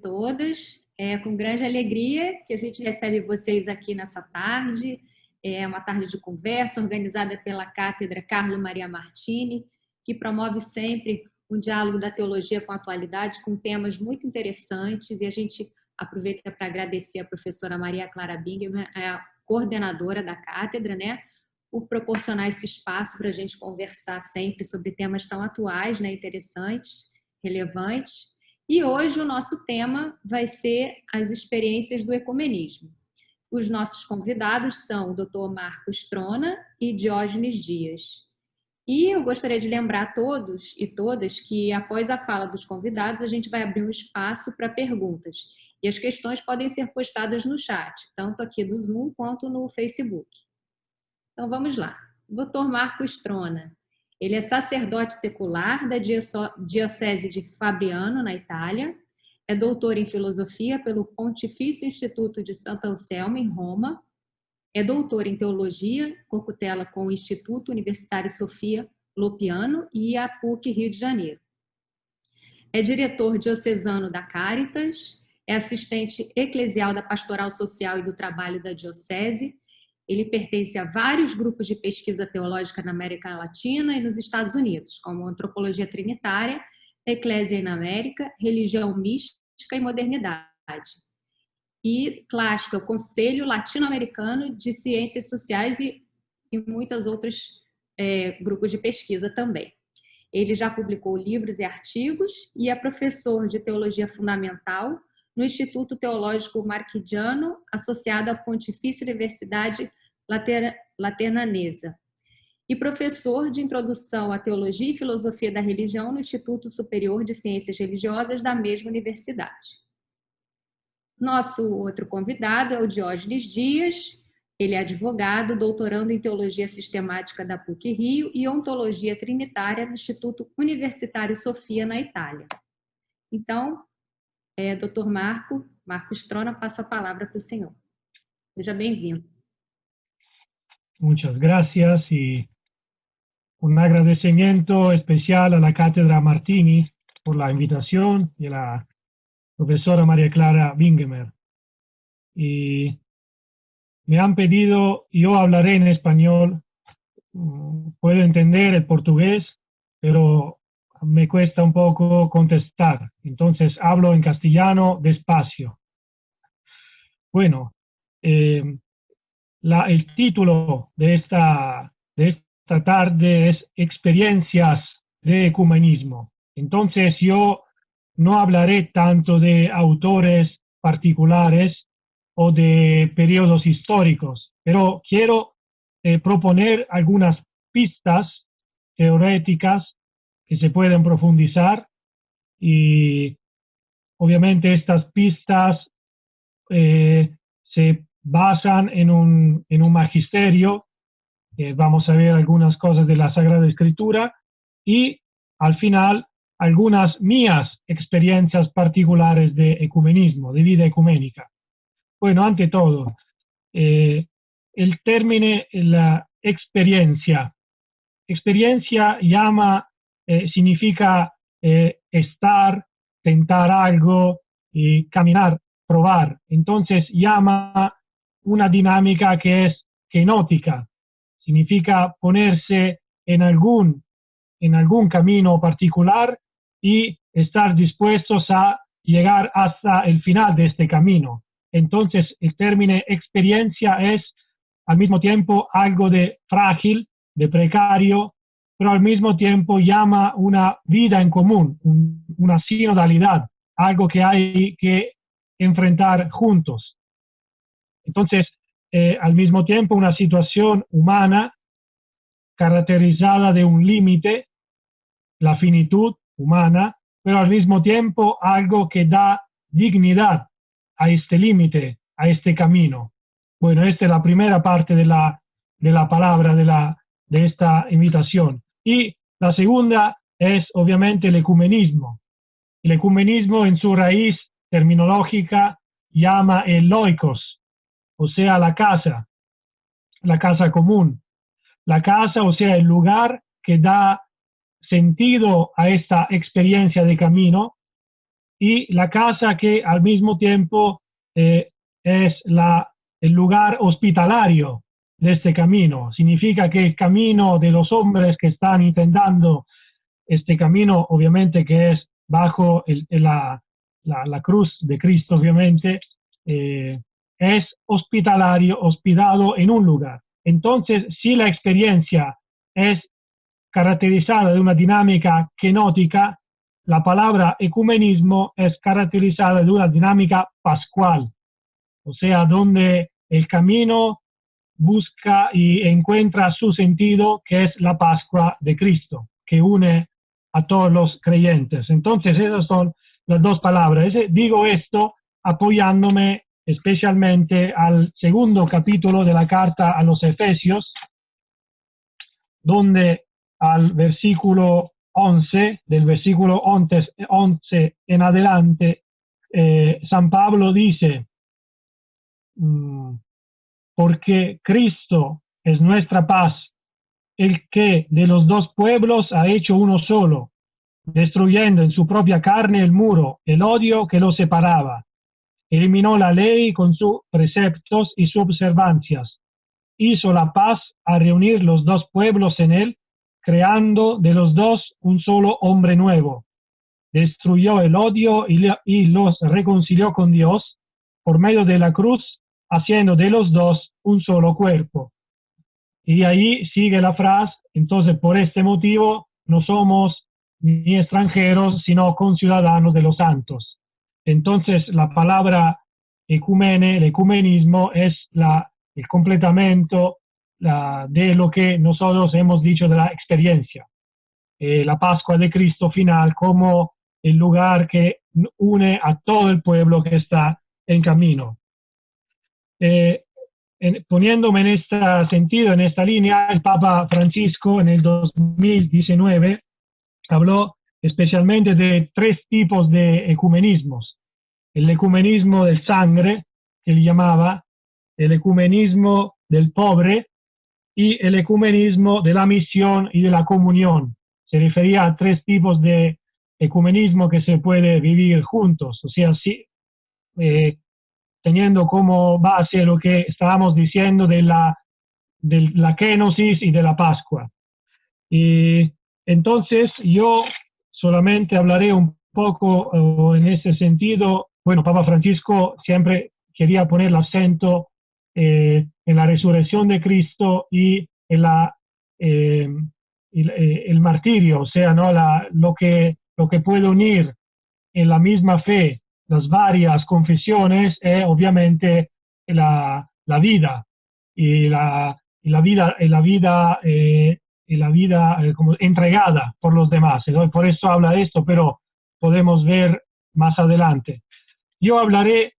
Todas. É com grande alegria que a gente recebe vocês aqui nessa tarde. É uma tarde de conversa organizada pela Cátedra Carlo Maria Martini, que promove sempre um diálogo da teologia com a atualidade, com temas muito interessantes. E a gente aproveita para agradecer a professora Maria Clara Bingemer, a coordenadora da cátedra, né, por proporcionar esse espaço para a gente conversar sempre sobre temas tão atuais, né, interessantes, relevantes. E hoje o nosso tema vai ser as experiências do ecumenismo. Os nossos convidados são o Dr. Marco Strona e Diógenes Dias. E eu gostaria de lembrar a todos e todas que, após a fala dos convidados, a gente vai abrir um espaço para perguntas. E as questões podem ser postadas no chat, tanto aqui do Zoom quanto no Facebook. Então vamos lá. Dr. Marco Strona. Ele é sacerdote secular da Diocese de Fabriano, na Itália. É doutor em filosofia pelo Pontifício Instituto de Santo Anselmo, em Roma. É doutor em teologia, corcutela com o Instituto Universitário Sofia Lopiano e a PUC Rio de Janeiro. É diretor diocesano da Caritas, é assistente eclesial da Pastoral Social e do Trabalho da Diocese. Ele pertence a vários grupos de pesquisa teológica na América Latina e nos Estados Unidos, como Antropologia Trinitária, Eclésia na América, Religião Mística e Modernidade. E, clássico, é o Conselho Latino-Americano de Ciências Sociais e muitos outros grupos de pesquisa também. Ele já publicou livros e artigos e é professor de Teologia Fundamental no Instituto Teológico Marquidiano, associado à Pontifícia Universidade Laternanesa, e professor de Introdução à Teologia e Filosofia da Religião no Instituto Superior de Ciências Religiosas da mesma universidade. Nosso outro convidado é o Diógenes Dias. Ele é advogado, doutorando em Teologia Sistemática da PUC Rio e Ontologia Trinitária no Instituto Universitário Sofia, na Itália. Então, Dr. Marco Strona, passo a palavra para o senhor. Seja bem-vindo. Muchas gracias y un agradecimiento especial a la Cátedra Martini por la invitación y a la profesora María Clara Bingemer. Y me han pedido, yo hablaré en español, puedo entender el portugués, pero me cuesta un poco contestar. Entonces hablo en castellano despacio. Bueno, el título de esta tarde es Experiencias de Ecumenismo. Entonces yo no hablaré tanto de autores particulares o de periodos históricos, pero quiero proponer algunas pistas teoréticas que se pueden profundizar y obviamente estas pistas se basan en un magisterio, vamos a ver algunas cosas de la Sagrada Escritura y al final algunas mías experiencias particulares de ecumenismo, de vida ecuménica. Bueno, ante todo, el término, la experiencia significa estar, tentar algo y caminar, probar. Entonces llama una dinámica que es kenótica, significa ponerse en algún camino particular y estar dispuestos a llegar hasta el final de este camino. Entonces el término experiencia es al mismo tiempo algo de frágil, de precario, pero al mismo tiempo llama una vida en común, una sinodalidad, algo que hay que enfrentar juntos. Entonces, al mismo tiempo una situación humana caracterizada de un límite, la finitud humana, pero al mismo tiempo algo que da dignidad a este límite, a este camino. Bueno, esta es la primera parte de la palabra de esta invitación. Y la segunda es obviamente el ecumenismo. El ecumenismo en su raíz terminológica llama el loikos, o sea, la casa común. La casa, o sea, el lugar que da sentido a esta experiencia de camino, y la casa que al mismo tiempo es el lugar hospitalario de este camino. Significa que el camino de los hombres que están intentando este camino, obviamente que es bajo la cruz de Cristo, obviamente, es hospitalario, hospedado en un lugar. Entonces, si la experiencia es caracterizada de una dinámica kenótica, la palabra ecumenismo es caracterizada de una dinámica pascual, o sea, donde el camino busca y encuentra su sentido, que es la Pascua de Cristo, que une a todos los creyentes. Entonces, esas son las dos palabras. Digo esto apoyándome especialmente al segundo capítulo de la carta a los Efesios, donde al versículo 11, del versículo 11 en adelante, San Pablo dice, porque Cristo es nuestra paz, el que de los dos pueblos ha hecho uno solo, destruyendo en su propia carne el muro, el odio que los separaba. Eliminó la ley con sus preceptos y sus observancias. Hizo la paz a reunir los dos pueblos en él, creando de los dos un solo hombre nuevo. Destruyó el odio y los reconcilió con Dios por medio de la cruz, haciendo de los dos un solo cuerpo. Y ahí sigue la frase, entonces por este motivo no somos ni extranjeros, sino conciudadanos de los santos. Entonces la palabra ecumene, el ecumenismo, es el complemento de lo que nosotros hemos dicho de la experiencia. La Pascua de Cristo final como el lugar que une a todo el pueblo que está en camino. Poniéndome en este sentido, en esta línea, el Papa Francisco en el 2019 habló especialmente de tres tipos de ecumenismos. El ecumenismo del sangre, que él llamaba, el ecumenismo del pobre y el ecumenismo de la misión y de la comunión. Se refería a tres tipos de ecumenismo que se puede vivir juntos, o sea, sí, teniendo como base lo que estábamos diciendo de la kenosis y de la Pascua. Y entonces yo solamente hablaré un poco en ese sentido. Bueno, Papa Francisco siempre quería poner el acento en la resurrección de Cristo y en el martirio, o sea, ¿no? lo que puede unir en la misma fe las varias confesiones es obviamente la vida y la vida como entregada por los demás. ¿No? Por eso habla de esto, pero podemos ver más adelante. Yo hablaré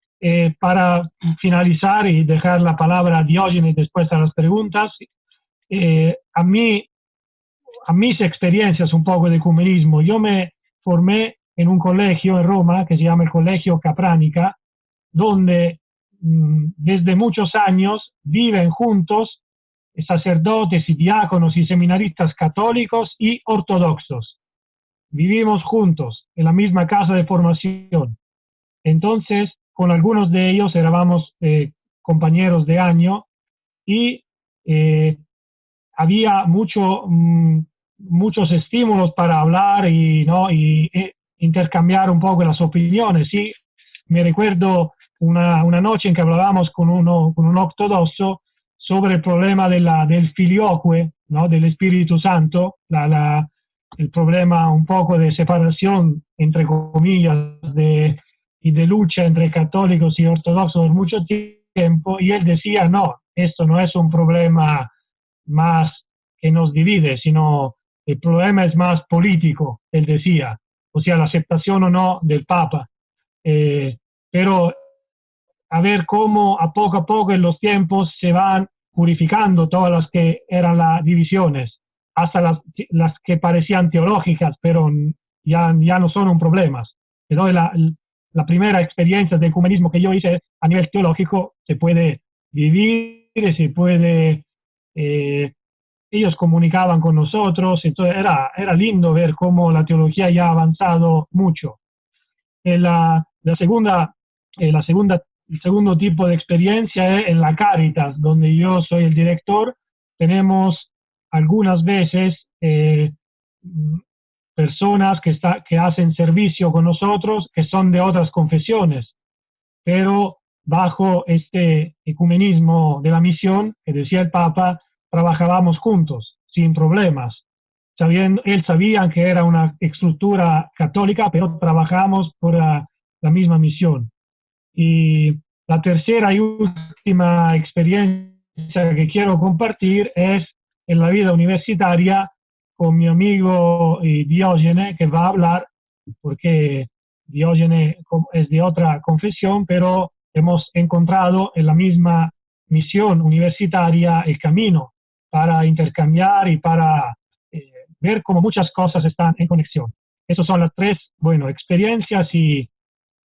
para finalizar y dejar la palabra a Diógenes después a las preguntas. A mis experiencias un poco de ecumenismo. Yo me formé en un colegio en Roma que se llama el Colegio Capranica, donde desde muchos años viven juntos sacerdotes y diáconos y seminaristas católicos y ortodoxos. Vivimos juntos en la misma casa de formación. Entonces, con algunos de ellos éramos compañeros de año y había muchos estímulos para hablar y intercambiar un poco las opiniones. Sí, me recuerdo una noche en que hablábamos con un ortodoxo sobre el problema del filioque, ¿no? Del Espíritu Santo, el problema un poco de separación, entre comillas, y de lucha entre católicos y ortodoxos por mucho tiempo, y él decía, no, esto no es un problema más que nos divide, sino el problema es más político, él decía, o sea, la aceptación o no del Papa. Pero a ver cómo a poco en los tiempos se van purificando todas las que eran las divisiones, hasta las que parecían teológicas, pero ya no son un problema. Entonces, la primera experiencia de ecumenismo que yo hice a nivel teológico se puede vivir, se puede... ellos comunicaban con nosotros, entonces era lindo ver cómo la teología ya ha avanzado mucho. el segundo tipo de experiencia es en la Cáritas, donde yo soy el director. Tenemos algunas veces personas que hacen servicio con nosotros que son de otras confesiones, pero bajo este ecumenismo de la misión que decía el Papa, trabajábamos juntos, sin problemas. Él sabía que era una estructura católica, pero trabajamos por la misma misión. Y la tercera y última experiencia que quiero compartir es en la vida universitaria con mi amigo Diógenes, que va a hablar, porque Diógenes es de otra confesión, pero hemos encontrado en la misma misión universitaria el camino para intercambiar y para ver cómo muchas cosas están en conexión. Esas son las tres, experiencias y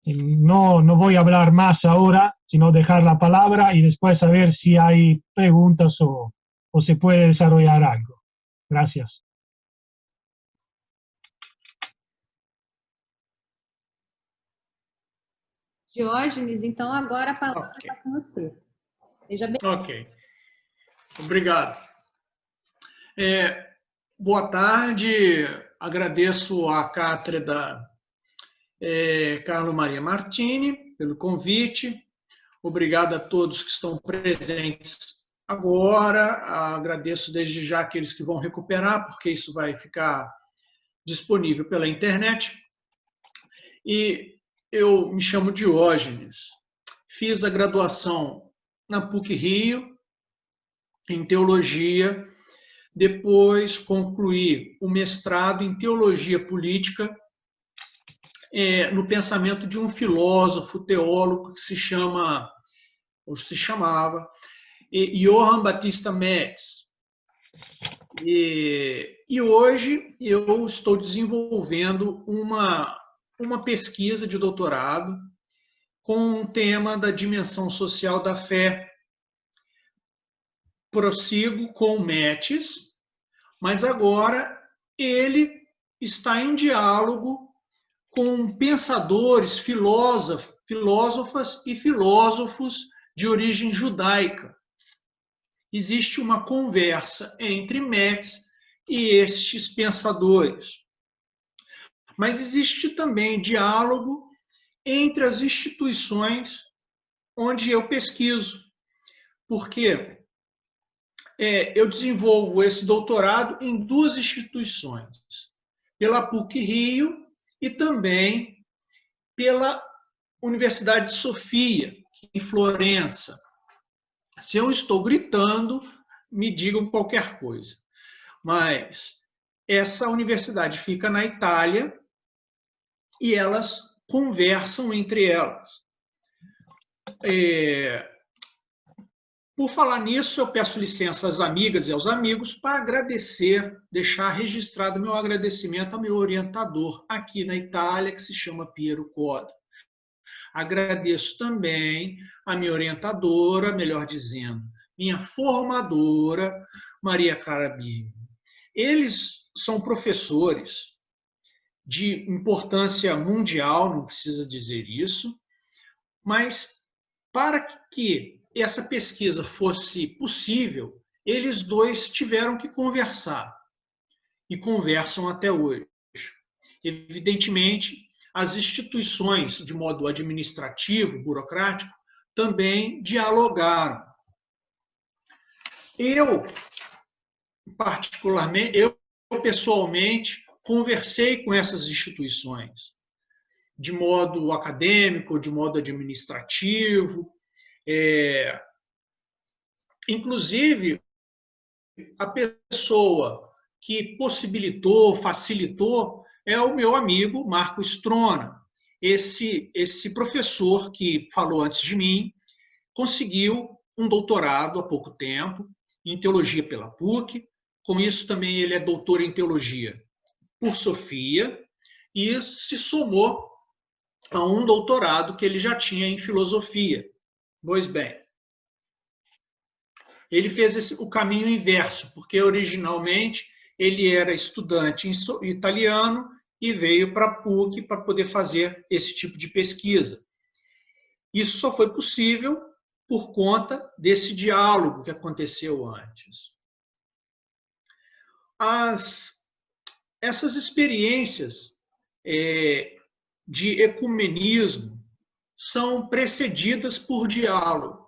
no voy a hablar más ahora, sino dejar la palabra y después a ver si hay preguntas o se puede desarrollar algo. Gracias. Diógenes, então agora a palavra está com você. Seja bem. Ok. Obrigado. Boa tarde. Agradeço à cátedra Carlo Maria Martini pelo convite. Obrigado a todos que estão presentes agora. Agradeço desde já aqueles que vão recuperar, porque isso vai ficar disponível pela internet. E eu me chamo Diógenes. Fiz a graduação na PUC-Rio, em Teologia. Depois concluí o mestrado em Teologia Política, no pensamento de um filósofo, teólogo que se chamava Johann Baptista Metz. E hoje eu estou desenvolvendo uma pesquisa de doutorado com o tema da dimensão social da fé. Prossigo com Metz, mas agora ele está em diálogo com pensadores, filósofas e filósofos de origem judaica. Existe uma conversa entre Metz e estes pensadores. Mas existe também diálogo entre as instituições onde eu pesquiso, porque eu desenvolvo esse doutorado em duas instituições, pela PUC-Rio e também pela Universidade de Sofia, em Florença. Se eu estou gritando, me digam qualquer coisa. Mas essa universidade fica na Itália e elas conversam entre elas. Por falar nisso, eu peço licença às amigas e aos amigos para agradecer, deixar registrado meu agradecimento ao meu orientador aqui na Itália, que se chama Piero Coda. Agradeço também a minha orientadora, melhor dizendo, minha formadora, Maria Carabini. Eles são professores de importância mundial, não precisa dizer isso, mas para que essa pesquisa fosse possível, eles dois tiveram que conversar, e conversam até hoje. Evidentemente, as instituições, de modo administrativo, burocrático, também dialogaram. Eu, particularmente, pessoalmente, conversei com essas instituições, de modo acadêmico, de modo administrativo. Inclusive, a pessoa que possibilitou, facilitou, é o meu amigo Marco Strona. Esse professor que falou antes de mim conseguiu um doutorado há pouco tempo em teologia pela PUC. Com isso, também ele é doutor em teologia por Sofia e se somou a um doutorado que ele já tinha em filosofia. Pois bem, ele fez o caminho inverso, porque originalmente ele era estudante em italiano e veio para a PUC para poder fazer esse tipo de pesquisa. Isso só foi possível por conta desse diálogo que aconteceu antes. Essas experiências de ecumenismo são precedidas por diálogo.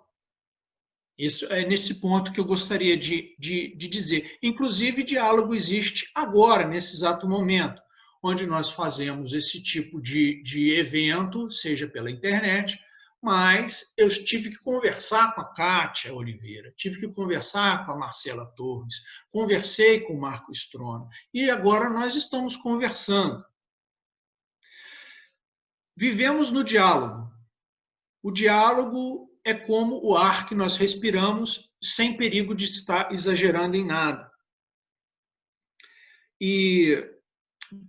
Isso é nesse ponto que eu gostaria de dizer. Inclusive, diálogo existe agora, nesse exato momento, onde nós fazemos esse tipo de evento, seja pela internet, mas eu tive que conversar com a Kátia Oliveira, tive que conversar com a Marcela Torres, conversei com o Marco Strono, e agora nós estamos conversando. Vivemos no diálogo. O diálogo é como o ar que nós respiramos, sem perigo de estar exagerando em nada. E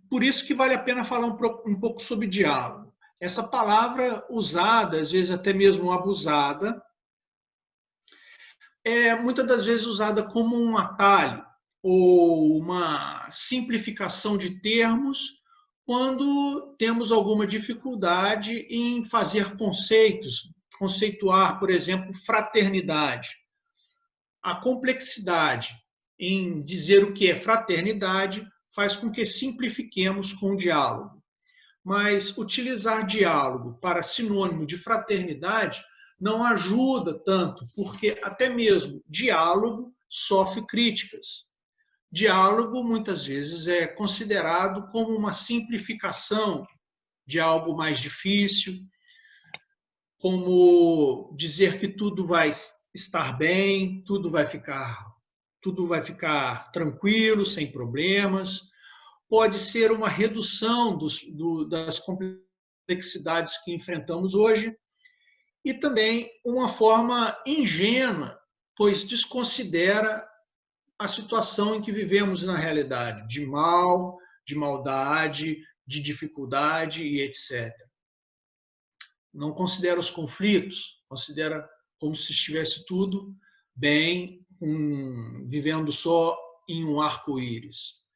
por isso que vale a pena falar um pouco sobre diálogo. Essa palavra usada, às vezes até mesmo abusada, é muitas das vezes usada como um atalho ou uma simplificação de termos quando temos alguma dificuldade em fazer conceitos, conceituar, por exemplo, fraternidade. A complexidade em dizer o que é fraternidade faz com que simplifiquemos com o diálogo. Mas utilizar diálogo para sinônimo de fraternidade não ajuda tanto, porque até mesmo diálogo sofre críticas. Diálogo, muitas vezes, é considerado como uma simplificação de algo mais difícil, como dizer que tudo vai estar bem, tudo vai ficar tranquilo, sem problemas. Pode ser uma redução das complexidades que enfrentamos hoje e também uma forma ingênua, pois desconsidera a situação em que vivemos na realidade, de mal, de maldade, de dificuldade e etc. Não considera os conflitos, considera como se estivesse tudo bem, vivendo só em um arco-íris.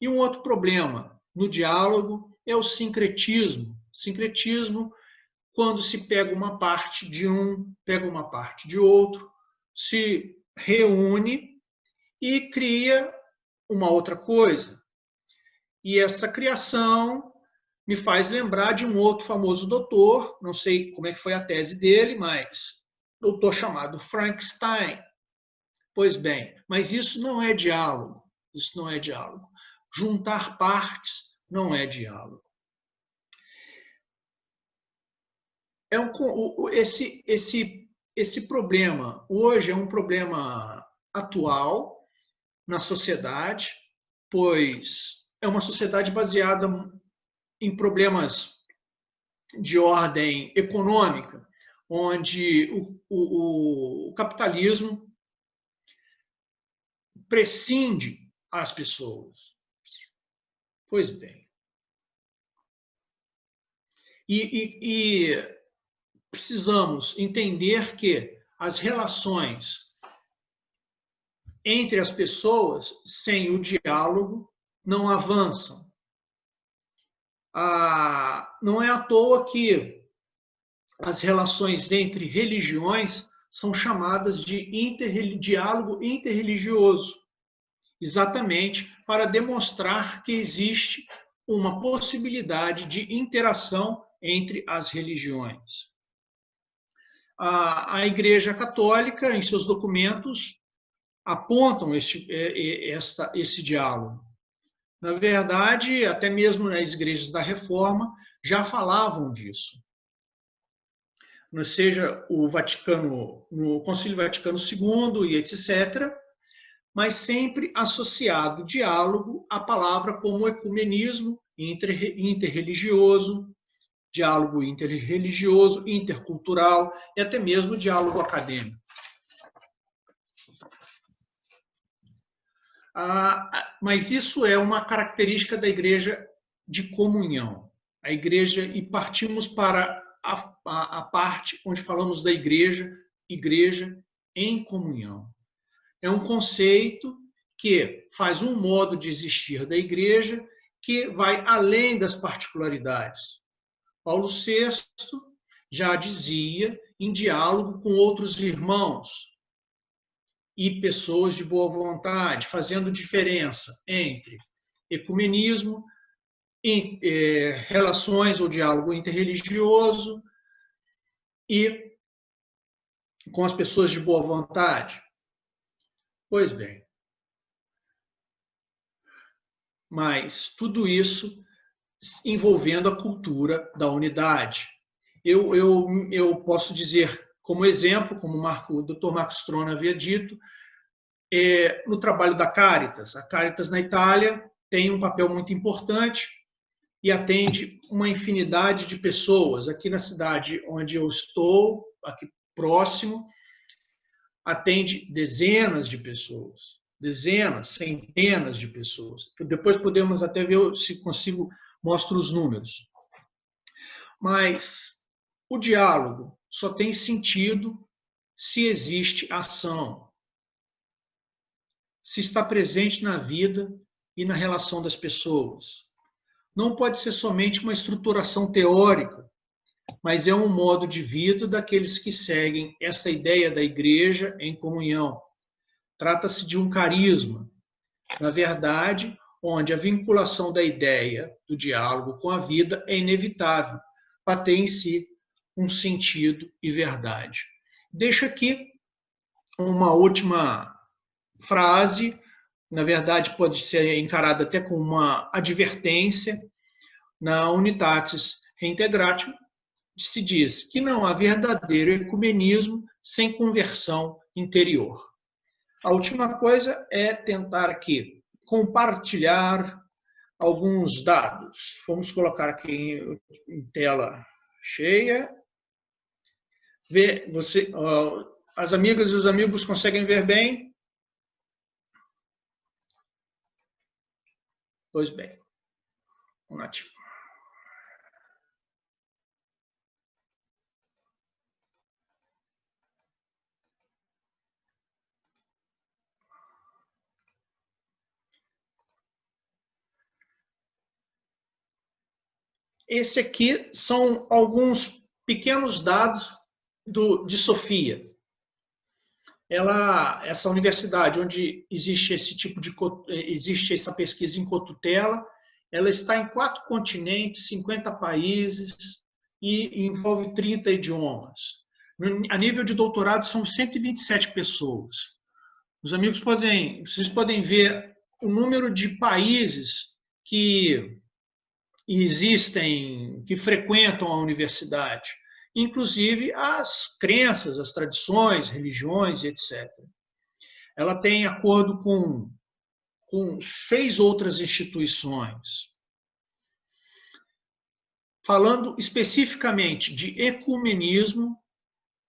E um outro problema no diálogo é o sincretismo. Sincretismo, quando se pega uma parte de um, pega uma parte de outro, se reúne e cria uma outra coisa. E essa criação me faz lembrar de um outro famoso doutor, não sei como é que foi a tese dele, mas doutor chamado Frankenstein. Pois bem, mas isso não é diálogo. Isso não é diálogo. Juntar partes não é diálogo. Esse problema hoje é um problema atual na sociedade, pois é uma sociedade baseada em problemas de ordem econômica, onde o capitalismo prescinde as pessoas. Pois bem. E precisamos entender que as relações entre as pessoas, sem o diálogo, não avançam. Não é à toa que as relações entre religiões são chamadas de diálogo interreligioso, exatamente para demonstrar que existe uma possibilidade de interação entre as religiões. A Igreja Católica, em seus documentos, apontam esse diálogo. Na verdade, até mesmo nas igrejas da Reforma já falavam disso. Seja o Vaticano, no Concílio Vaticano II e etc., mas sempre associado diálogo à palavra como ecumenismo interreligioso, diálogo interreligioso, intercultural e até mesmo diálogo acadêmico. Mas isso é uma característica da igreja de comunhão. A igreja, e partimos para a parte onde falamos da igreja em comunhão. É um conceito que faz um modo de existir da igreja que vai além das particularidades. Paulo VI já dizia em diálogo com outros irmãos e pessoas de boa vontade, fazendo diferença entre ecumenismo, relações ou diálogo interreligioso e com as pessoas de boa vontade. Pois bem, mas tudo isso envolvendo a cultura da unidade. Eu posso dizer, como exemplo, como o Dr. Marco Strona havia dito, no trabalho da Caritas. A Caritas na Itália tem um papel muito importante e atende uma infinidade de pessoas. Aqui na cidade onde eu estou, aqui próximo, atende dezenas de pessoas, dezenas, centenas de pessoas. Depois podemos até ver se consigo mostrar os números. Mas o diálogo só tem sentido se existe ação, se está presente na vida e na relação das pessoas. Não pode ser somente uma estruturação teórica, mas é um modo de vida daqueles que seguem esta ideia da igreja em comunhão. Trata-se de um carisma, na verdade, onde a vinculação da ideia do diálogo com a vida é inevitável para ter em si um sentido e verdade. Deixo aqui uma última frase, na verdade pode ser encarada até como uma advertência. Na Unitatis Reintegratio se diz que não há verdadeiro ecumenismo sem conversão interior. A última coisa é tentar aqui compartilhar alguns dados. Vamos colocar aqui em tela cheia. As amigas e os amigos conseguem ver bem? Pois bem. Ótimo. Esse aqui são alguns pequenos dados de Sofia. Essa universidade onde existe existe essa pesquisa em cotutela, ela está em 4 continentes, 50 países e envolve 30 idiomas. A nível de doutorado são 127 pessoas. Os amigos vocês podem ver o número de países que existem, que frequentam a universidade, inclusive as crenças, as tradições, religiões, etc. Ela tem acordo com 6 outras instituições. Falando especificamente de ecumenismo,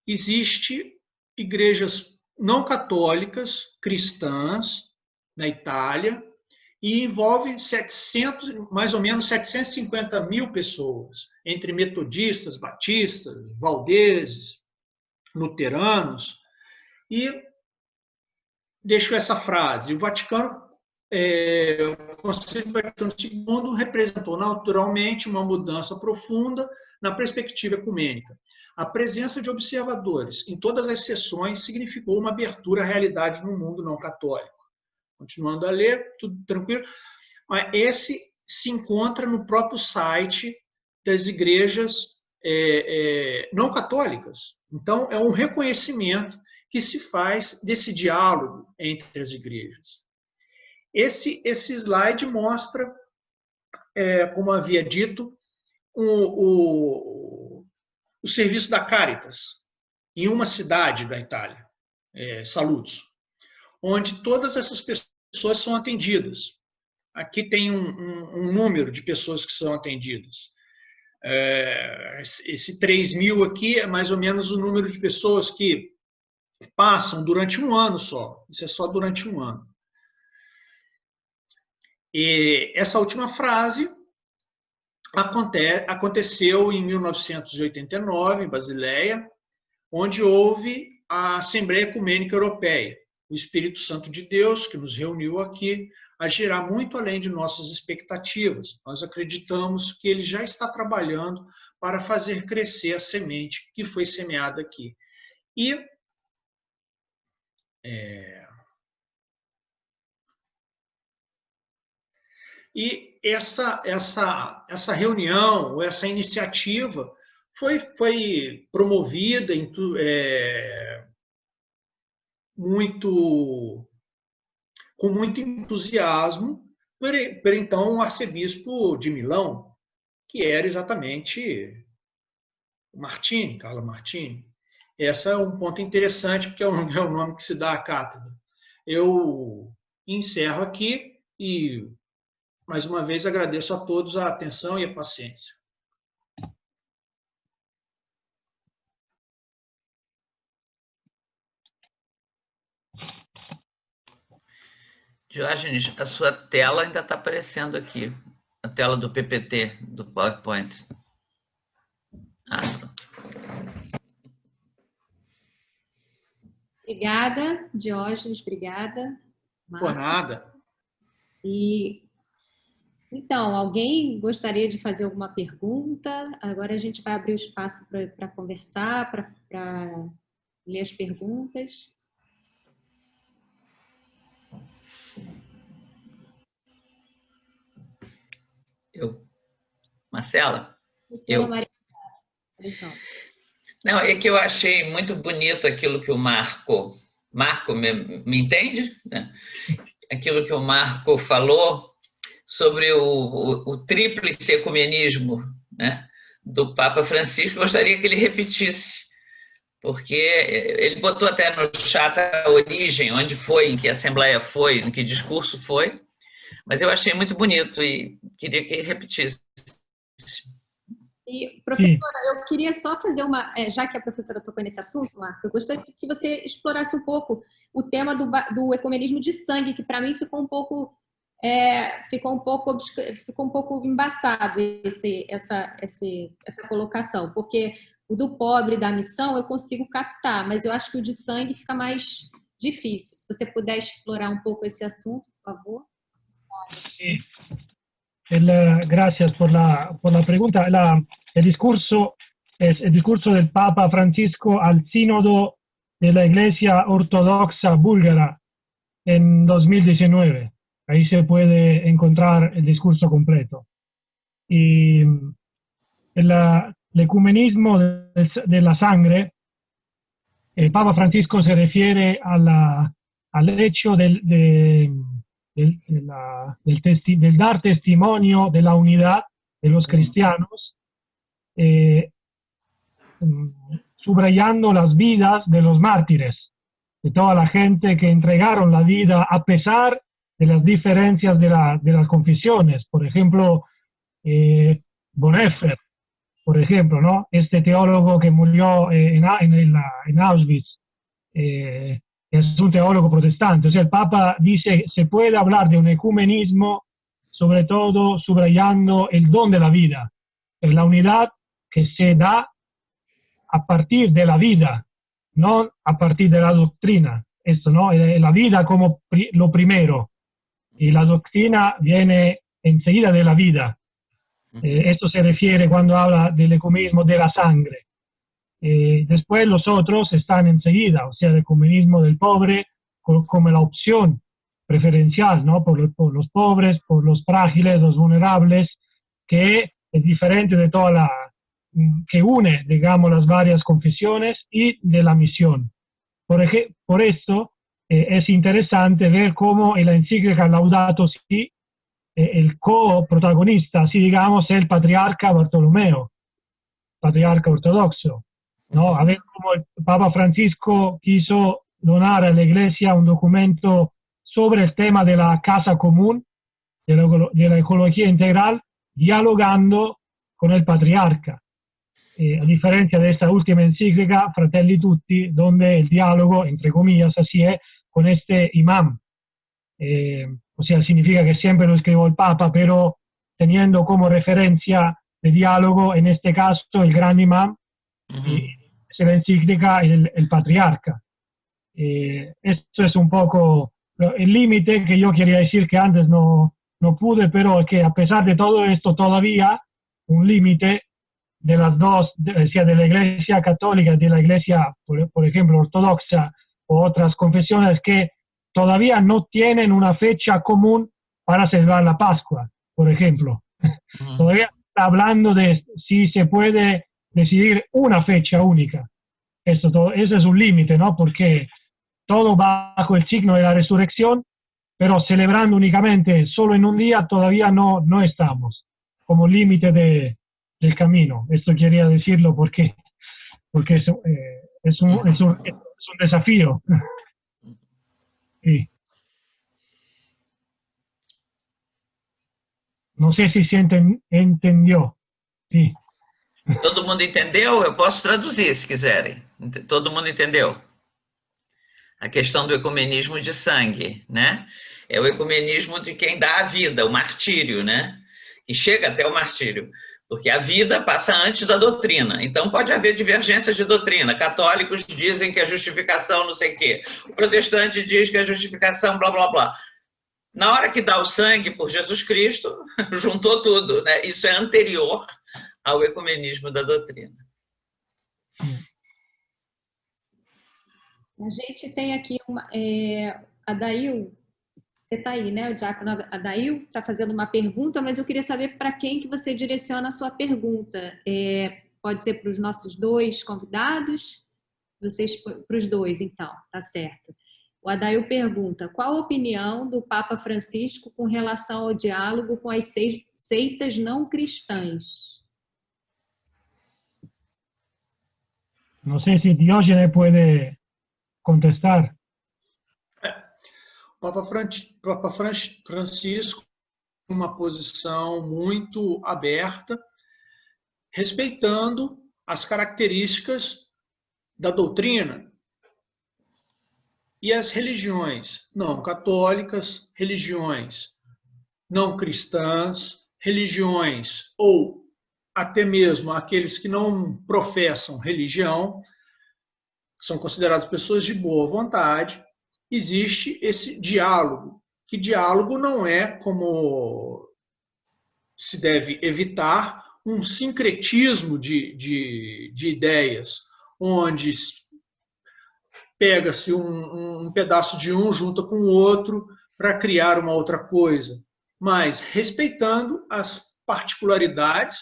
existem igrejas não católicas, cristãs, na Itália, e envolve mais ou menos 750 mil pessoas, entre metodistas, batistas, valdeses, luteranos. E deixo essa frase: o Concílio Vaticano II representou naturalmente uma mudança profunda na perspectiva ecumênica. A presença de observadores em todas as sessões significou uma abertura à realidade no mundo não católico. Continuando a ler, tudo tranquilo. Mas esse se encontra no próprio site das igrejas não católicas. Então, é um reconhecimento que se faz desse diálogo entre as igrejas. Esse slide mostra, como havia dito, o serviço da Caritas em uma cidade da Itália, Saluzzo, onde todas essas pessoas são atendidas. Aqui tem um número de pessoas que são atendidas. Esse 3.000 aqui é mais ou menos o número de pessoas que passam durante um ano só. Isso é só durante um ano. E essa última frase aconteceu em 1989, em Basileia, onde houve a Assembleia Ecumênica Europeia. O Espírito Santo de Deus, que nos reuniu aqui, agirá muito além de nossas expectativas. Nós acreditamos que ele já está trabalhando para fazer crescer a semente que foi semeada aqui. E essa reunião, ou essa iniciativa, foi promovida com muito entusiasmo por então o arcebispo de Milão, que era exatamente Martini, Carlo Martini. Esse é um ponto interessante, porque é o nome que se dá à cátedra. Eu encerro aqui e, mais uma vez, agradeço a todos a atenção e a paciência. Diógenes, a sua tela ainda está aparecendo aqui, a tela do PPT, do PowerPoint. Pronto. Obrigada, Diógenes, obrigada. Por nada. Então, alguém gostaria de fazer alguma pergunta? Agora a gente vai abrir o espaço para conversar, para ler as perguntas. Marcela? Maria. Então. Não, é que eu achei muito bonito aquilo que o Marco me entende? Né? Aquilo que o Marco falou sobre o tríplice ecumenismo, né, do Papa Francisco. Gostaria que ele repetisse, porque ele botou até no chat a origem, onde foi, em que assembleia foi, em que discurso foi, mas eu achei muito bonito e queria que ele repetisse. E, professora, eu queria só fazer já que a professora tocou nesse assunto, Marco, eu gostaria que você explorasse um pouco o tema do ecumenismo de sangue, que para mim ficou um pouco embaçado essa colocação, porque o do pobre da missão eu consigo captar, mas eu acho que o de sangue fica mais difícil. Se você puder explorar um pouco esse assunto, por favor. Sí. Gracias por la pregunta. El discurso es el discurso del Papa Francisco al Sínodo de la Iglesia Ortodoxa Búlgara en 2019. Ahí se puede encontrar el discurso completo. Y el ecumenismo de la sangre, el Papa Francisco se refiere al hecho del dar testimonio de la unidad de los cristianos, subrayando las vidas de los mártires, de toda la gente que entregaron la vida a pesar de las diferencias de las confesiones. Por ejemplo, Bonhoeffer, por ejemplo, ¿no? Este teólogo que murió en Auschwitz, es un teólogo protestante. O sea, el Papa dice se puede hablar de un ecumenismo, sobre todo subrayando el don de la vida, la unidad que se da a partir de la vida, no a partir de la doctrina. Esto, ¿no? La vida como lo primero, y la doctrina viene enseguida de la vida. Esto se refiere cuando habla del ecumenismo de la sangre. Después los otros están enseguida, o sea, el ecumenismo del pobre como la opción preferencial, ¿no? Por los pobres, por los frágiles, los vulnerables, que es diferente de que une, digamos, las varias confesiones y de la misión. Por esto es interesante ver cómo en la encíclica Laudato Si, el coprotagonista, así digamos, es el patriarca Bartolomeo, patriarca ortodoxo, ¿no? A ver cómo el Papa Francisco quiso donar a la Iglesia un documento sobre el tema de la casa común, de la ecología integral, dialogando con el patriarca. A diferencia de esta última encíclica, Fratelli Tutti, donde el diálogo, entre comillas, así es, con este imán. O sea, significa que siempre lo escribió el Papa, pero teniendo como referencia de diálogo, en este caso, el gran imán, y es la encíclica el patriarca. Esto es un poco el límite que yo quería decir que antes no pude, pero es que a pesar de todo esto todavía un límite de las dos, sea de la Iglesia católica, de la Iglesia, por ejemplo, ortodoxa o otras confesiones que todavía no tienen una fecha común para celebrar la Pascua, por ejemplo. Todavía está hablando de si se puede decidir una fecha única. Ese es un límite, ¿no? Porque todo bajo el signo de la resurrección, pero celebrando únicamente solo en un día todavía no estamos como límite del camino. Esto quería decirlo porque es un desafío. Sí. No sé si se entendió. Sí. Todo mundo entendeu? Eu posso traduzir, se quiserem. Todo mundo entendeu? A questão do ecumenismo de sangue, né? É o ecumenismo de quem dá a vida, o martírio, né? E chega até o martírio, porque a vida passa antes da doutrina. Então pode haver divergências de doutrina. Católicos dizem que a justificação não sei o quê. O protestante diz que a justificação blá, blá, blá. Na hora que dá o sangue por Jesus Cristo, juntou tudo, né? Isso é anterior ao ecumenismo da doutrina. A gente tem aqui Adail, você está aí, né? O diácono Adail está fazendo uma pergunta, mas eu queria saber para quem que você direciona a sua pergunta. Pode ser para os nossos dois convidados? Para os dois, então, tá certo. O Adail pergunta: qual a opinião do Papa Francisco com relação ao diálogo com as seitas não cristãs? Não sei se Diógenes pode contestar. O Papa Francisco tem uma posição muito aberta, respeitando as características da doutrina e as religiões não católicas, religiões não cristãs, religiões ou até mesmo aqueles que não professam religião, são considerados pessoas de boa vontade. Existe esse diálogo, que diálogo não é, como se deve evitar, um sincretismo de ideias, onde pega-se um pedaço de um, junta com o outro para criar uma outra coisa, mas respeitando as particularidades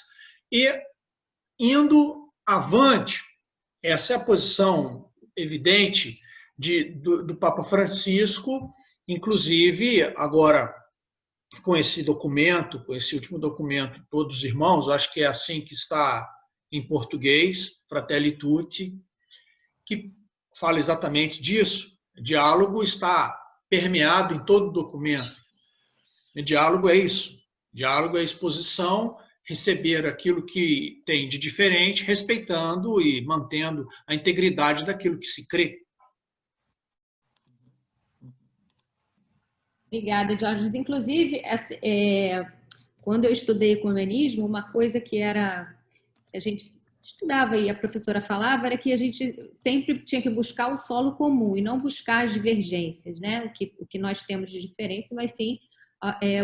e indo avante. Essa é a posição evidente do Papa Francisco, inclusive agora com esse documento, com esse último documento, Todos Irmãos, acho que é assim que está em português, Fratelli Tutti, que fala exatamente disso. O diálogo está permeado em todo o documento. O diálogo é isso. O diálogo é a exposição, receber aquilo que tem de diferente, respeitando e mantendo a integridade daquilo que se crê. Obrigada, Jorge. Inclusive, quando eu estudei ecumenismo, uma coisa que a gente estudava e a professora falava era que a gente sempre tinha que buscar o solo comum e não buscar as divergências, né? O que nós temos de diferença, mas sim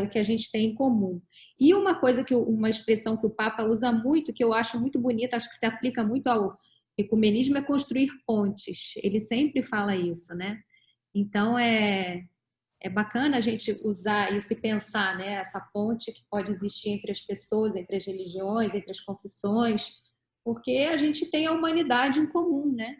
o que a gente tem em comum. E uma expressão que o Papa usa muito, que eu acho muito bonita, acho que se aplica muito ao ecumenismo, é construir pontes. Ele sempre fala isso, né? Então, é bacana a gente usar isso e pensar, né, essa ponte que pode existir entre as pessoas, entre as religiões, entre as confissões, porque a gente tem a humanidade em comum, né?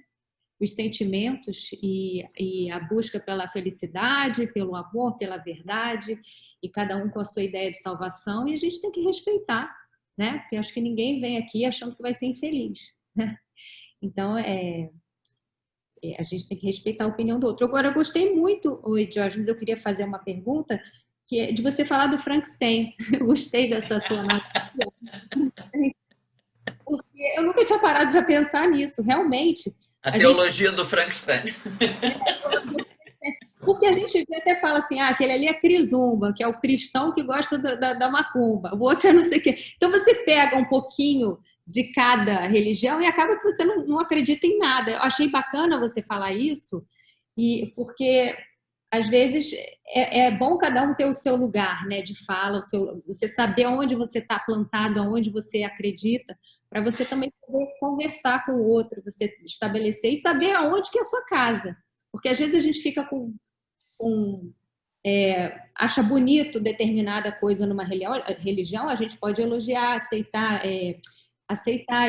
Os sentimentos e a busca pela felicidade, pelo amor, pela verdade, e cada um com a sua ideia de salvação, e a gente tem que respeitar, né? Porque acho que ninguém vem aqui achando que vai ser infeliz, né? Então, a gente tem que respeitar a opinião do outro. Agora, eu gostei muito, Diógenes, eu queria fazer uma pergunta, que é de você falar do Frankenstein. Eu gostei dessa sua analogia, porque eu nunca tinha parado para pensar nisso, realmente. A teologia do Frankenstein. Porque a gente até fala assim, aquele ali é crisumba, que é o cristão que gosta da macumba, o outro é não sei o quê. Então, você pega um pouquinho de cada religião e acaba que você não acredita em nada. Eu achei bacana você falar isso, porque às vezes é bom cada um ter o seu lugar, né, de fala, você saber onde você está plantado, aonde você acredita, para você também poder conversar com o outro, você estabelecer e saber aonde que é a sua casa. Porque às vezes a gente fica acha bonito determinada coisa numa religião, a gente pode elogiar, aceitar,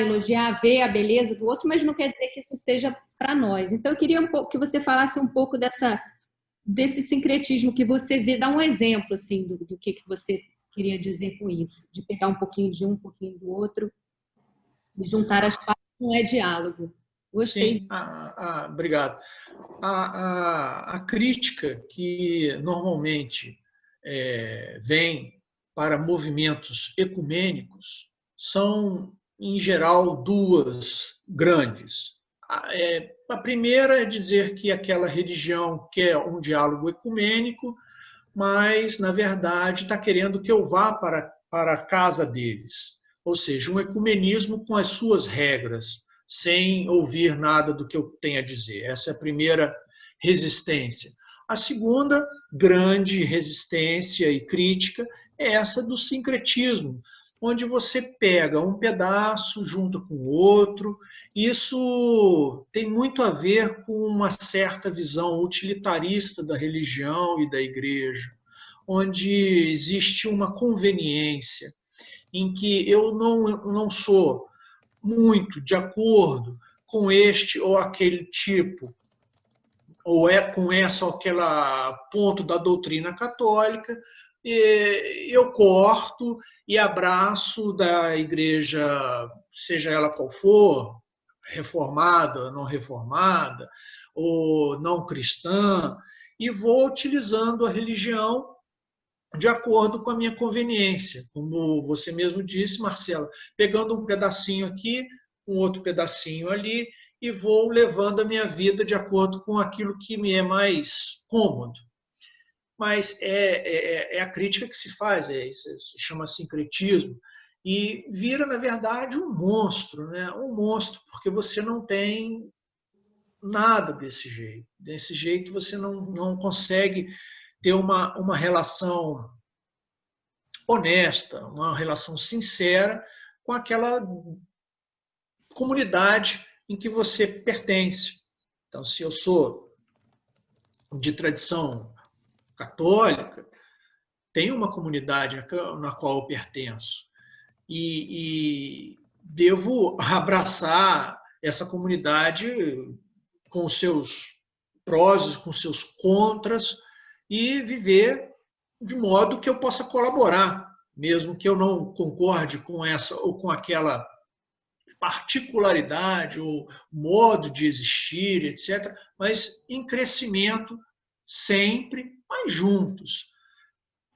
elogiar, ver a beleza do outro, mas não quer dizer que isso seja para nós. Então, eu queria que você falasse um pouco desse sincretismo que você vê, dá um exemplo assim, do que você queria dizer com isso, de pegar um pouquinho de um, um pouquinho do outro, de juntar as partes, não é diálogo. Gostei. Sim, obrigado. A crítica que normalmente vem para movimentos ecumênicos são, em geral, duas grandes. A primeira é dizer que aquela religião quer um diálogo ecumênico, mas, na verdade, está querendo que eu vá para a casa deles. Ou seja, um ecumenismo com as suas regras, sem ouvir nada do que eu tenho a dizer. Essa é a primeira resistência. A segunda grande resistência e crítica é essa do sincretismo, onde você pega um pedaço, junta com o outro. Isso tem muito a ver com uma certa visão utilitarista da religião e da igreja, onde existe uma conveniência em que eu não sou muito de acordo com este ou aquele tipo, ou com essa ou aquela ponto da doutrina católica, eu corto e abraço da igreja, seja ela qual for, reformada, não reformada, ou não cristã, e vou utilizando a religião de acordo com a minha conveniência. Como você mesmo disse, Marcela, pegando um pedacinho aqui, um outro pedacinho ali, e vou levando a minha vida de acordo com aquilo que me é mais cômodo. Mas é a crítica que se faz, isso se chama sincretismo, e vira, na verdade, um monstro, né? Um monstro, porque você não tem nada desse jeito. Desse jeito você não consegue ter uma relação honesta, uma relação sincera com aquela comunidade em que você pertence. Então, se eu sou de tradição católica, tem uma comunidade na qual eu pertenço e devo abraçar essa comunidade com os seus prós, com os seus contras e viver de modo que eu possa colaborar, mesmo que eu não concorde com essa ou com aquela particularidade ou modo de existir, etc., mas em crescimento sempre, mas juntos.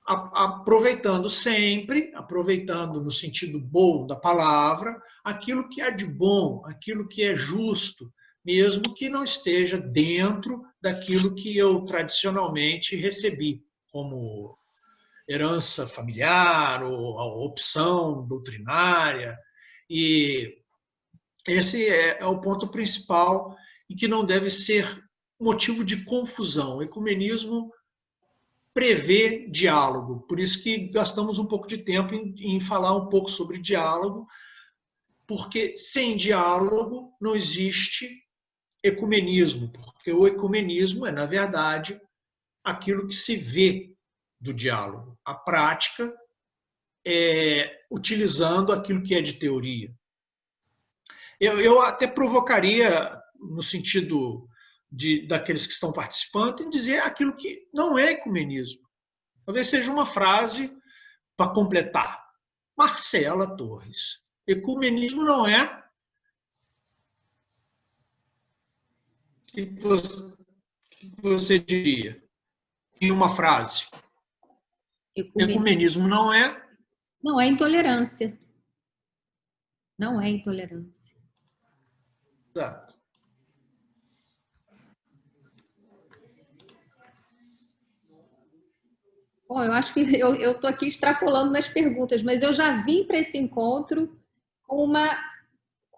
Aproveitando sempre, aproveitando no sentido bom da palavra, aquilo que é de bom, aquilo que é justo, mesmo que não esteja dentro daquilo que eu tradicionalmente recebi como herança familiar ou a opção doutrinária. E esse é o ponto principal e que não deve ser motivo de confusão. O ecumenismo prevê diálogo, por isso que gastamos um pouco de tempo em falar um pouco sobre diálogo, porque sem diálogo não existe ecumenismo, porque o ecumenismo é, na verdade, aquilo que se vê do diálogo. A prática é utilizando aquilo que é de teoria. Eu até provocaria, no sentido daqueles que estão participando, em dizer aquilo que não é ecumenismo. Talvez seja uma frase para completar. Marcela Torres. Ecumenismo não é... O que você diria em uma frase? Ecumenismo não é... Não é intolerância. Não é intolerância. Exato. Bom, eu acho que eu estou aqui extrapolando nas perguntas, mas eu já vim para esse encontro com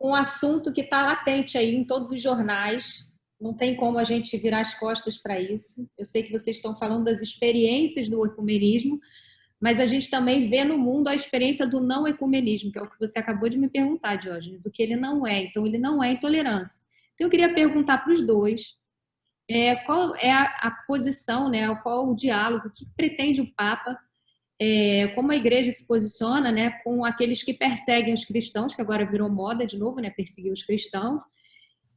um assunto que está latente aí em todos os jornais, não tem como a gente virar as costas para isso. Eu sei que vocês estão falando das experiências do ecumenismo, mas a gente também vê no mundo a experiência do não ecumenismo, que é o que você acabou de me perguntar, Diógenes, o que ele não é. Então, ele não é intolerância. Então, eu queria perguntar para os dois qual é a posição, né, qual o diálogo, o que pretende o Papa, como a Igreja se posiciona, né, com aqueles que perseguem os cristãos, que agora virou moda de novo, né, perseguir os cristãos,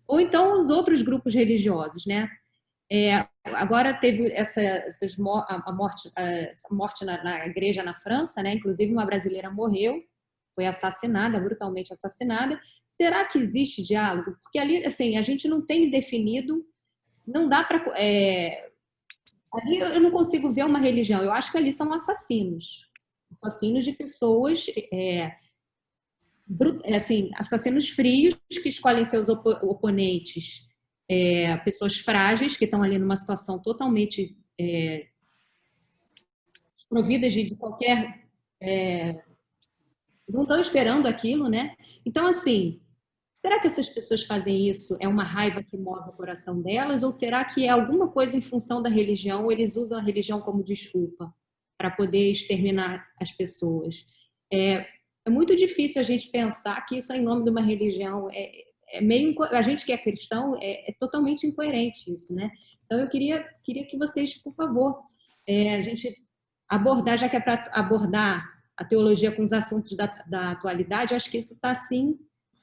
ou então os outros grupos religiosos, né? Agora teve a morte na igreja na França, né? Inclusive uma brasileira morreu, foi assassinada, brutalmente assassinada. Será que existe diálogo? Porque ali, assim, a gente não tem definido, não dá para... ali eu não consigo ver uma religião. Eu acho que ali são assassinos de pessoas... assim, assassinos frios que escolhem seus oponentes, pessoas frágeis que estão ali numa situação totalmente desprovidas de qualquer... não estão esperando aquilo, né? Então, assim, será que essas pessoas fazem isso? É uma raiva que move o coração delas? Ou será que é alguma coisa em função da religião, ou eles usam a religião como desculpa para poder exterminar as pessoas? É muito difícil a gente pensar que isso é em nome de uma religião. A gente que é cristão é totalmente incoerente isso, né? Então eu queria que vocês, por favor, a gente abordar, já que é para abordar a teologia com os assuntos da atualidade, eu acho que isso está assim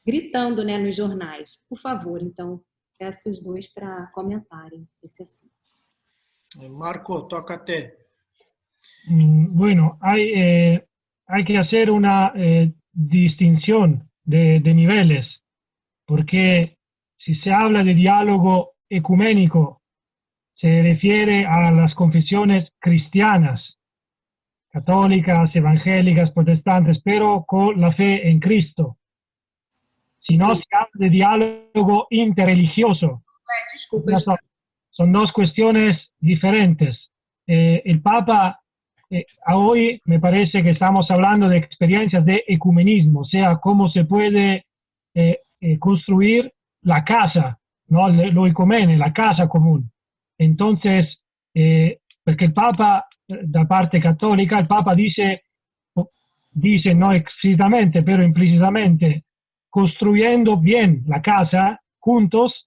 gritando, né, nos jornais. Por favor, então peço os dois para comentarem esse assunto. Marco, toca a te. Bueno, hay que hacer una distinción de niveles, porque si se habla de diálogo ecuménico, se refiere a las confesiones cristianas, católicas, evangélicas, protestantes, pero con la fe en Cristo. Si no se habla de diálogo interreligioso, son dos cuestiones diferentes. El Papa... hoy me parece que estamos hablando de experiencias de ecumenismo, o sea, cómo se puede construir la casa, ¿no? Lo ecumene, la casa común. Entonces, porque el Papa, da parte católica, el Papa dice no explícitamente, pero implícitamente, construyendo bien la casa, juntos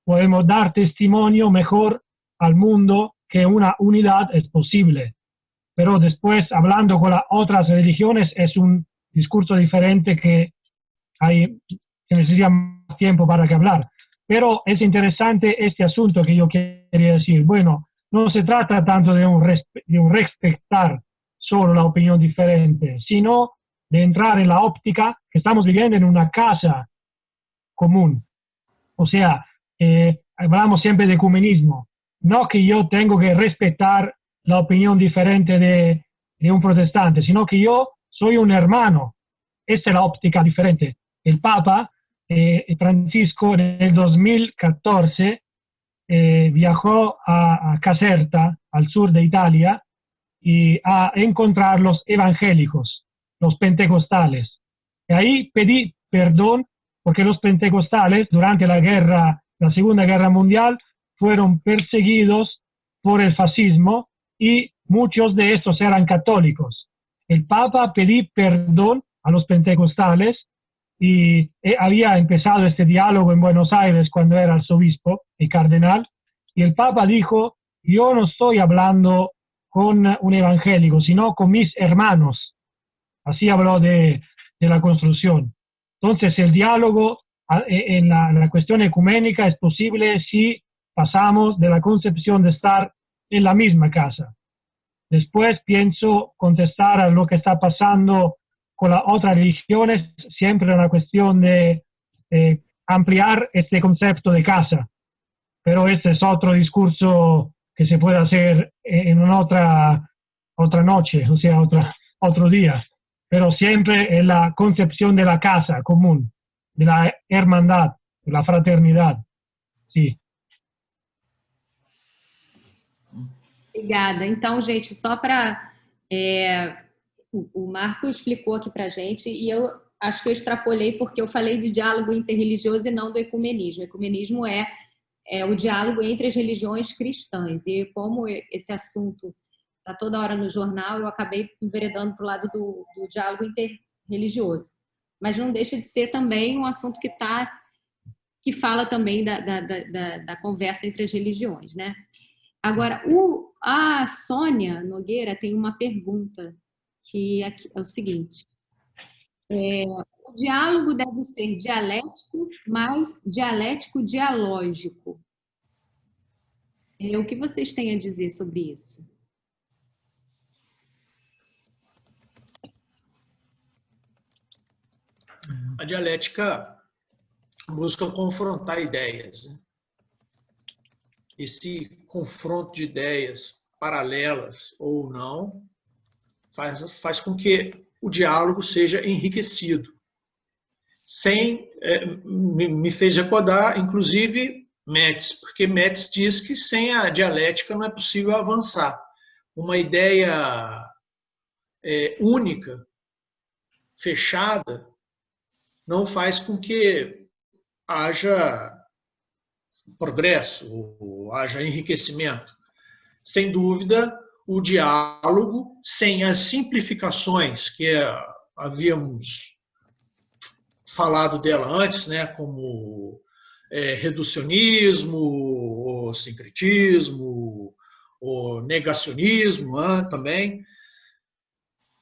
podemos dar testimonio mejor al mundo que una unidad es posible. Pero después, hablando con las otras religiones, es un discurso diferente que necesita más tiempo para que hablar. Pero es interesante este asunto que yo quería decir. Bueno, no se trata tanto de un respetar solo la opinión diferente, sino de entrar en la óptica que estamos viviendo en una casa común. O sea, hablamos siempre de ecumenismo. No que yo tengo que respetar la opinión diferente de un protestante, sino que yo soy un hermano. Esta es la óptica diferente. El Papa Francisco en el 2014 viajó a Caserta, al sur de Italia, y a encontrar los evangélicos, los pentecostales. Y ahí pedí perdón porque los pentecostales durante la Segunda Guerra Mundial fueron perseguidos por el fascismo y muchos de estos eran católicos. El Papa pedí perdón a los pentecostales y había empezado este diálogo en Buenos Aires cuando era arzobispo y cardenal, y el Papa dijo, yo no estoy hablando con un evangélico, sino con mis hermanos. Así habló de la construcción. Entonces el diálogo en la cuestión ecuménica es posible si pasamos de la concepción de estar en la misma casa. Después pienso contestar a lo que está pasando con las otras religiones, siempre una cuestión de ampliar este concepto de casa. Pero este es otro discurso que se puede hacer en una otra noche, o sea, otro día. Pero siempre en la concepción de la casa común, de la hermandad, de la fraternidad. Sí. Obrigada. Então, gente, só para... o Marco explicou aqui para a gente, e eu acho que eu extrapolei porque eu falei de diálogo interreligioso e não do ecumenismo. O ecumenismo é o diálogo entre as religiões cristãs. E como esse assunto está toda hora no jornal, eu acabei enveredando para o lado do diálogo interreligioso. Mas não deixa de ser também um assunto que fala também da conversa entre as religiões, né? Agora, a Sônia Nogueira tem uma pergunta, que é o seguinte: o diálogo deve ser dialético, mas dialético-dialógico. O que vocês têm a dizer sobre isso? A dialética busca confrontar ideias, né? Esse confronto de ideias paralelas ou não faz com que o diálogo seja enriquecido. Me fez recordar, inclusive, Metz, porque Metz diz que sem a dialética não é possível avançar. Uma ideia única, fechada, não faz com que haja progresso, ou haja enriquecimento. Sem dúvida, o diálogo, sem as simplificações que havíamos falado dela antes, né, como reducionismo, ou sincretismo, ou negacionismo também,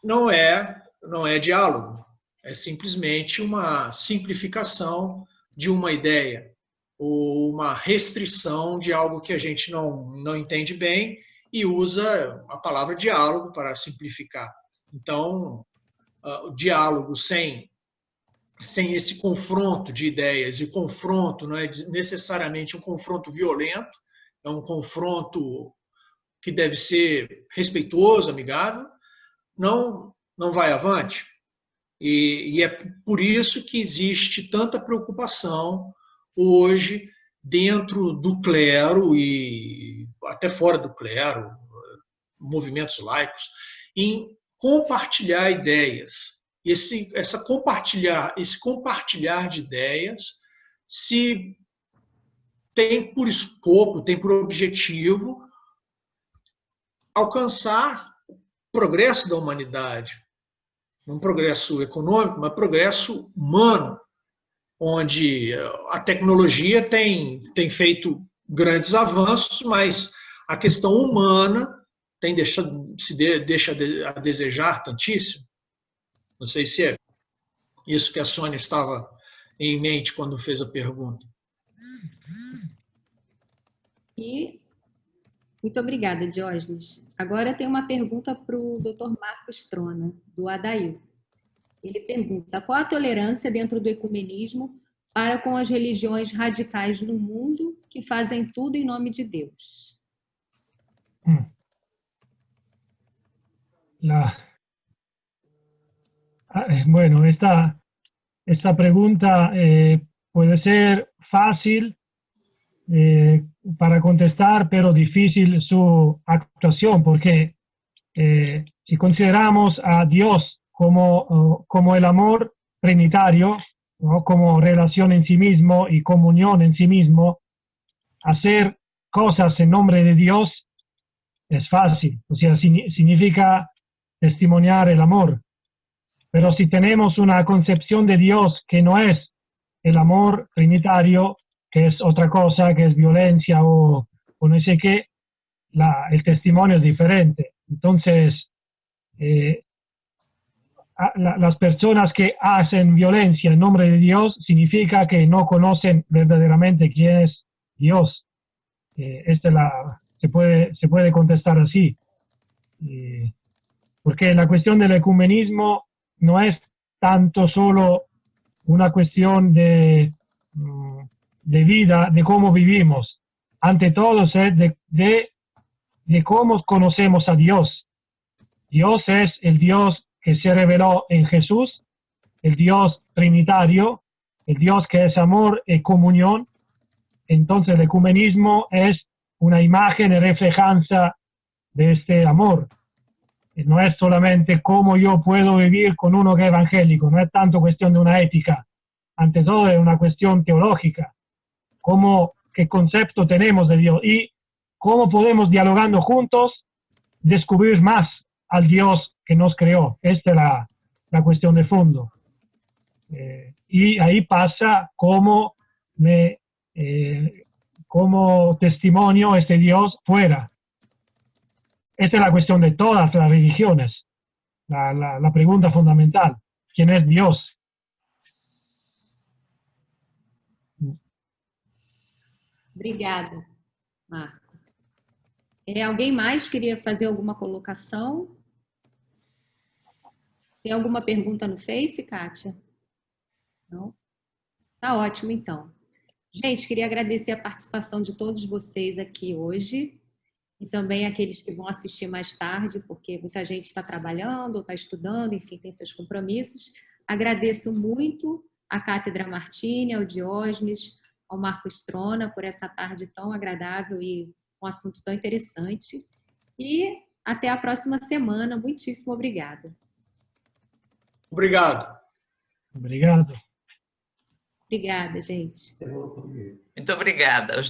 não é diálogo. É simplesmente uma simplificação de uma ideia, ou uma restrição de algo que a gente não entende bem e usa a palavra diálogo para simplificar. Então, o diálogo sem esse confronto de ideias, e confronto não é necessariamente um confronto violento, é um confronto que deve ser respeitoso, amigável, não vai avante. E é por isso que existe tanta preocupação hoje dentro do clero e até fora do clero, movimentos laicos, em compartilhar ideias. Esse compartilhar de ideias se tem por escopo, tem por objetivo alcançar o progresso da humanidade, não progresso econômico, mas progresso humano, onde a tecnologia tem feito grandes avanços, mas a questão humana deixa a desejar tantíssimo. Não sei se é isso que a Sônia estava em mente quando fez a pergunta. E muito obrigada, Diógenes. Agora tem uma pergunta para o Dr. Marcos Trona, do ADAIU. Ele pergunta: qual a tolerância dentro do ecumenismo para com as religiões radicais no mundo que fazem tudo em nome de Deus? Bueno, esta pregunta puede ser fácil para contestar, pero difícil su actuación, porque si consideramos a Dios como el amor trinitario, ¿no?, como relación en sí mismo y comunión en sí mismo, hacer cosas en nombre de Dios es fácil, o sea, significa testimoniar el amor. Pero si tenemos una concepción de Dios que no es el amor trinitario, que es otra cosa, que es violencia o no sé qué, el testimonio es diferente. Entonces, las personas que hacen violencia en nombre de Dios significa que no conocen verdaderamente quién es Dios. Se puede contestar así. Porque la cuestión del ecumenismo no es tanto solo una cuestión de vida, de cómo vivimos. Ante todo es de cómo conocemos a Dios. Dios es el Dios que se reveló en Jesús, el Dios trinitario, el Dios que es amor y comunión. Entonces el ecumenismo es una imagen y reflejanza de este amor. No es solamente cómo yo puedo vivir con uno que es evangélico, no es tanto cuestión de una ética, ante todo es una cuestión teológica. qué concepto tenemos de Dios y cómo podemos, dialogando juntos, descubrir más al Dios que nos creó. Esta es la cuestión de fondo. Y ahí pasa como testimonio este Dios fuera. Esta es la cuestión de todas las religiones. La pregunta fundamental. ¿Quién es Dios? Obrigada, Marco. Alguém mais queria fazer alguma colocação? Tem alguma pergunta no Face, Kátia? Não? Tá ótimo, então. Gente, queria agradecer a participação de todos vocês aqui hoje e também aqueles que vão assistir mais tarde, porque muita gente está trabalhando ou está estudando, enfim, tem seus compromissos. Agradeço muito à Cátedra Martini, ao Diógenes, ao Marco Strona por essa tarde tão agradável e um assunto tão interessante. E até a próxima semana. Muitíssimo obrigada. Obrigado. Obrigado. Obrigada, gente. Muito obrigada aos